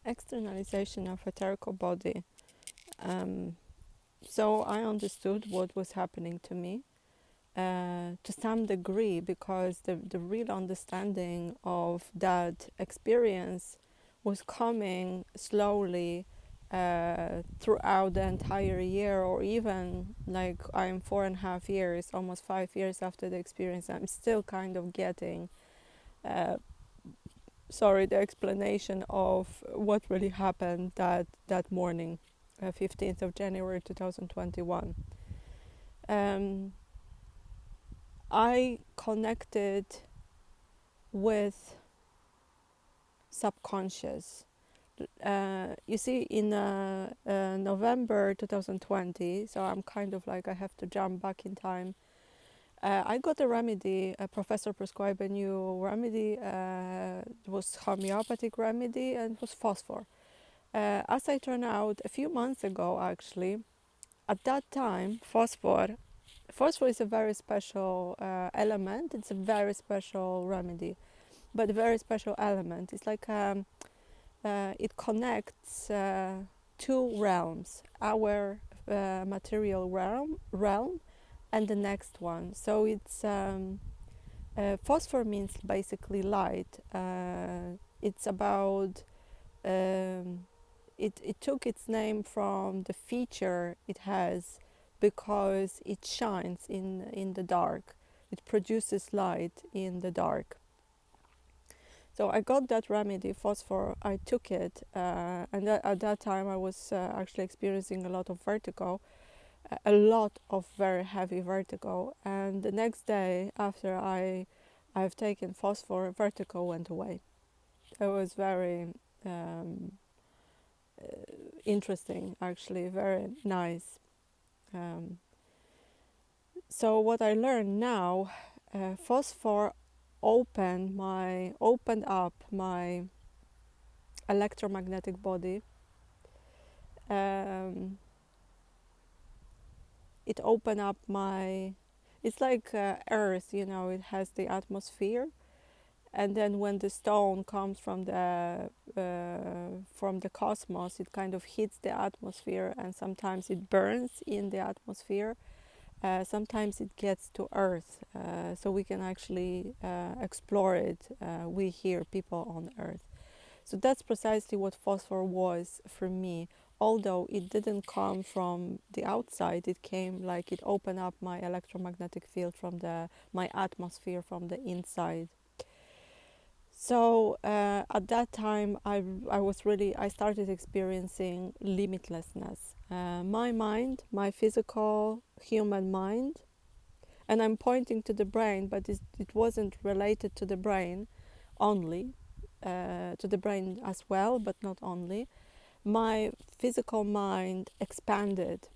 Externalization of etherical body. Um, so I understood what was happening to me to some degree, because the real understanding of that experience was coming slowly throughout the entire year, or even like I'm 4.5 years, almost 5 years after the experience. I'm still kind of getting uh, the explanation of what really happened that morning, 15th of January 2021. Um, I connected with subconscious. You see, in November 2020, so I'm kind of like I have to jump back in time. I got a remedy. A professor prescribed a new remedy. It was homeopathic remedy, and it was phosphor. As I turned out, a few months ago, actually, at that time, phosphor is a very special element. It's a very special remedy, but a very special element. It's like it connects two realms: our material realm, and the next one. So it's phosphor means basically light. It's about it took its name from the feature it has, because it shines in the dark. It produces light in the dark. So I got that remedy, phosphor. I took it, and at that time I was actually experiencing a lot of vertigo, a lot of very heavy vertigo. And the next day after I've taken phosphor, vertigo went away. It was very um, interesting, actually, very nice. Um, so what I learned now, phosphor opened up my electromagnetic body. Um, it opened up my. It's like Earth, it has the atmosphere, and then when the stone comes from the cosmos, it kind of hits the atmosphere, and sometimes it burns in the atmosphere. Sometimes it gets to Earth, so we can actually explore it. We here, people on Earth. So that's precisely what phosphor was for me. Although it didn't come from the outside, it came like it opened up my electromagnetic field from my atmosphere from the inside. So at that time, I started experiencing limitlessness. My mind, my physical human mind, and I'm pointing to the brain, but it wasn't related to the brain only, to the brain as well, but not only. My physical mind expanded,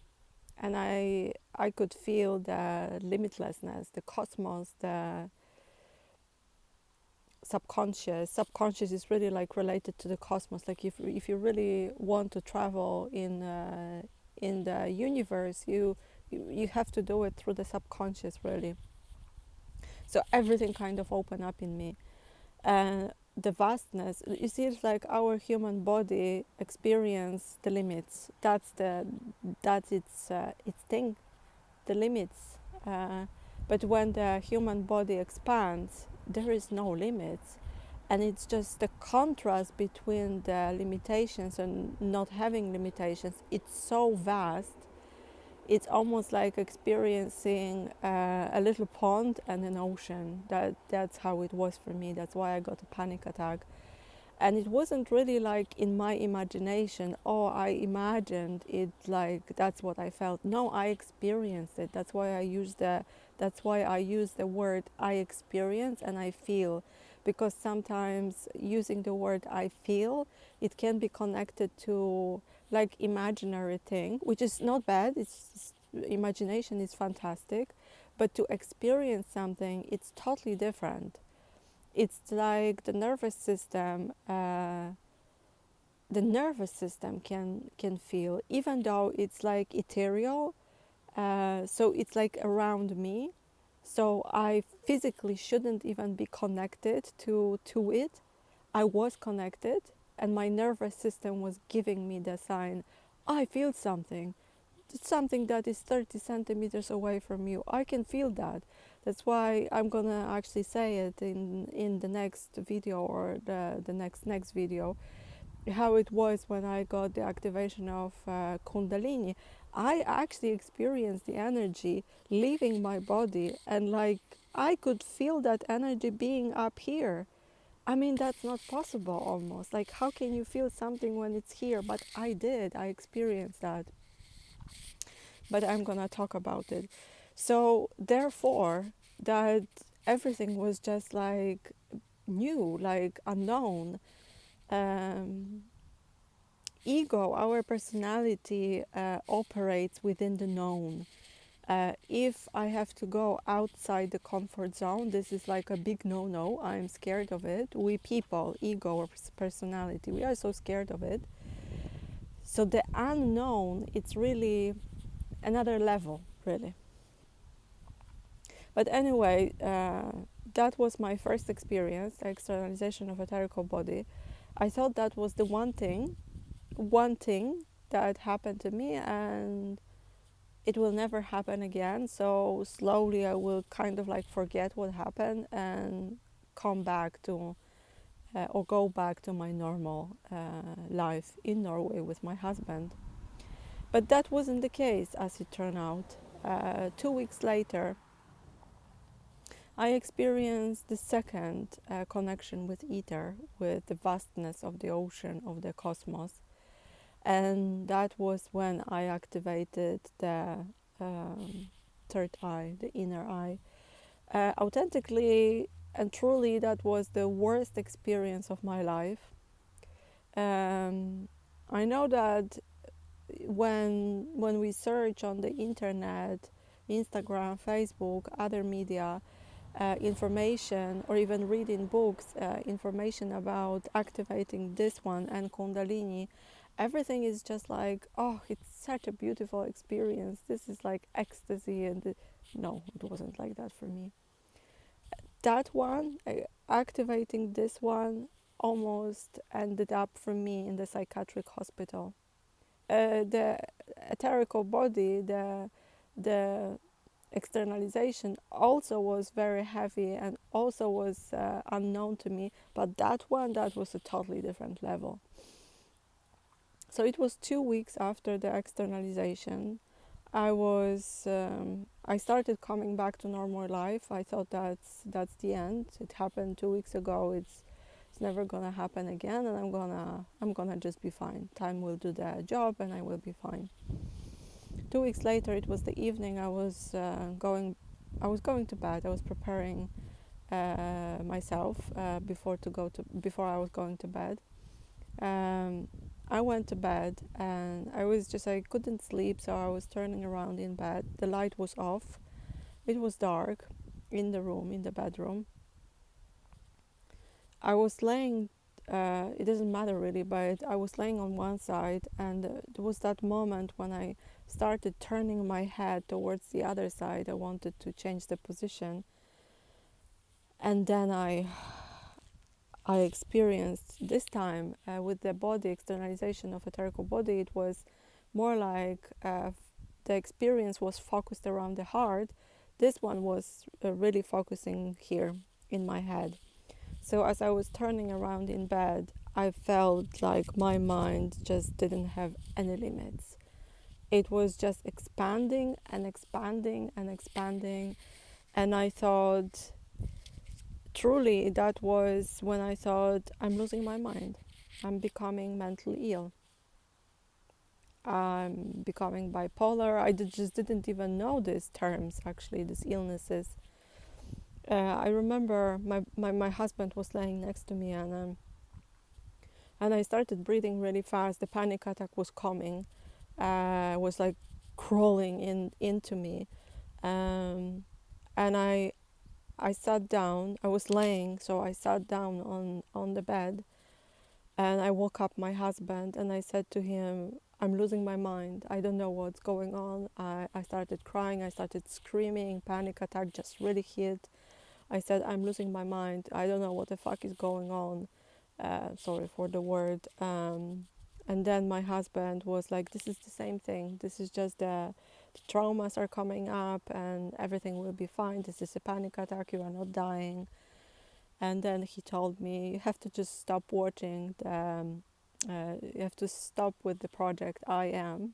and I could feel the limitlessness, the cosmos, the subconscious is really like related to the cosmos. Like if you really want to travel in the universe, you have to do it through the subconscious, really. So everything kind of opened up in me, and the vastness, you see, it's like our human body experience the limits. That's its thing, the limits. But when the human body expands, there is no limits. And it's just the contrast between the limitations and not having limitations. It's so vast. It's almost like experiencing a little pond and an ocean. That's how it was for me. That's why I got a panic attack. And it wasn't really like in my imagination, oh, I imagined it, like that's what I felt. No, I experienced it. That's why I use the word I experience and I feel, because sometimes using the word I feel, it can be connected to like imaginary thing, which is not bad. It's imagination is fantastic, but to experience something, it's totally different. It's like the nervous system. The nervous system can feel, even though it's like ethereal. So it's like around me. So I physically shouldn't even be connected to it. I was connected, and my nervous system was giving me the sign, I feel something. It's something that is 30 centimeters away from you. I can feel that. That's why I'm gonna actually say it in the next video, or the next video, how it was when I got the activation of Kundalini. I actually experienced the energy leaving my body, and like I could feel that energy being up here. I mean, that's not possible almost. Like, how can you feel something when it's here? But I did, I experienced that. But I'm gonna talk about it. So, therefore, that everything was just like new, like unknown. Um, Ego, our personality, operates within the known. If I have to go outside the comfort zone, this is like a big no no. I'm scared of it. We people, ego or personality, we are so scared of it. So the unknown, it's really another level, really. But anyway, that was my first experience, the externalization of etherical body. I thought that was the one thing that happened to me, and it will never happen again. So slowly I will kind of like forget what happened and come back to or go back to my normal life in Norway with my husband. But that wasn't the case, as it turned out. 2 weeks later, I experienced the second connection with ether, with the vastness of the ocean, of the cosmos. And that was when I activated the third eye, the inner eye. Authentically and truly, that was the worst experience of my life. I know that when we search on the internet, Instagram, Facebook, other media, information, or even reading books, information about activating this one and Kundalini, everything is just like, oh, it's such a beautiful experience. This is like ecstasy, and no, it wasn't like that for me. That one, activating this one, almost ended up for me in the psychiatric hospital. The etherical body, the externalization also was very heavy and also was unknown to me, but that one, that was a totally different level. So it was 2 weeks after the externalization. I started coming back to normal life. I thought that's the end. It happened 2 weeks ago. It's never gonna happen again, and I'm gonna just be fine. Time will do the job, and I will be fine. 2 weeks later, it was the evening. I was going to bed. I was preparing myself before I was going to bed. Um, I went to bed, and I couldn't sleep, so I was turning around in bed. The light was off. It was dark in the room, in the bedroom. I was laying, it doesn't matter really, but I was laying on one side, and there was that moment when I started turning my head towards the other side. I wanted to change the position, and then I experienced this time with the body externalization of etherical body. It was more like the experience was focused around the heart. This one was really focusing here in my head. So as I was turning around in bed, I felt like my mind just didn't have any limits. It was just expanding and expanding and expanding. And I thought, truly, that was when I thought, I'm losing my mind. I'm becoming mentally ill. I'm becoming bipolar. Just didn't even know these terms, actually, these illnesses. I remember my husband was laying next to me, and I started breathing really fast. The panic attack was coming, was like crawling into me, and I sat down. I was laying, so I sat down on the bed, and I woke up my husband, and I said to him, I'm losing my mind. I don't know what's going on. I started crying. I started screaming. Panic attack just really hit. I said, I'm losing my mind. I don't know what the fuck is going on. Sorry for the word. And then my husband was like, "This is the same thing. This is just the traumas are coming up, and everything will be fine. This is a panic attack. You are not dying." And then he told me, "You have to just stop watching the. You have to stop with the project I am."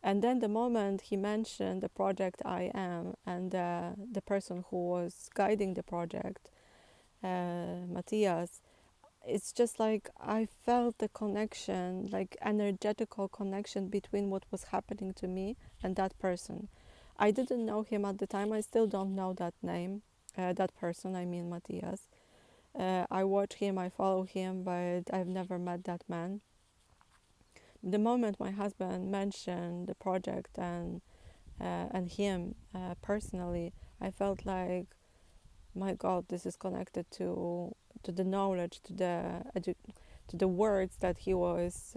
And then the moment he mentioned the project I am and the person who was guiding the project, Matthias, it's just like I felt the connection, like energetical connection between what was happening to me and that person. I didn't know him at the time. I still don't know that name, that person. I mean Matthias. I watch him, I follow him, but I've never met that man. The moment my husband mentioned the project and him personally, I felt like, my God, this is connected to the knowledge, to the words that he was,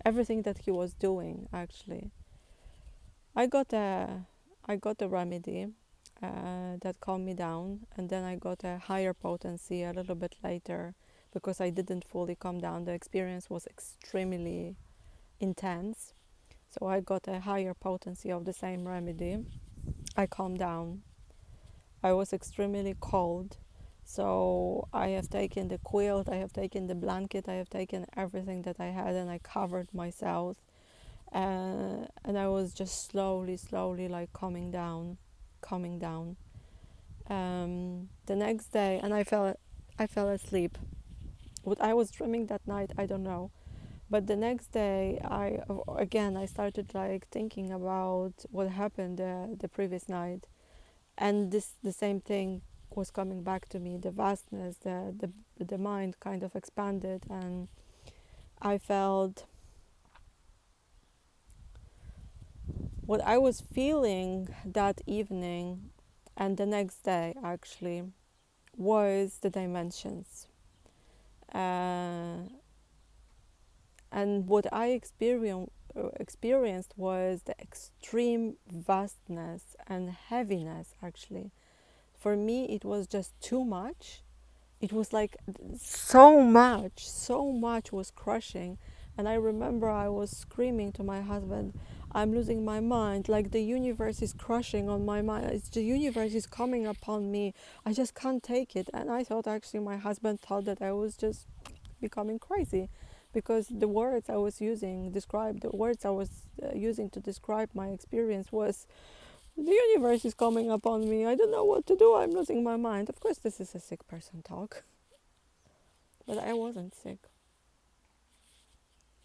everything that he was doing. Actually, I got a I got a remedy that calmed me down, and then I got a higher potency a little bit later because I didn't fully calm down. The experience was extremely intense, so I got a higher potency of the same remedy. I calmed down. I was extremely cold, so I have taken the quilt, I have taken the blanket, I have taken everything that I had, and I covered myself. And I was just slowly, like calming down. The next day, and I fell asleep. What I was dreaming that night, I don't know. But the next day, I started like thinking about what happened the previous night, and the same thing was coming back to me. The vastness, the mind kind of expanded, and I felt what I was feeling that evening and the next day actually was the dimensions. Uh, and what I experienced was the extreme vastness and heaviness actually. For me, it was just too much. It was like so much was crushing. And I remember I was screaming to my husband, "I'm losing my mind, like the universe is crushing on my mind. The universe is coming upon me. I just can't take it." And I thought actually my husband thought that I was just becoming crazy, because the words I was using to describe my experience was, "The universe is coming upon me. I don't know what to do. I'm losing my mind." Of course, this is a sick person talk. But I wasn't sick.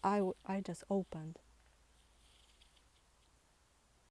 I just opened.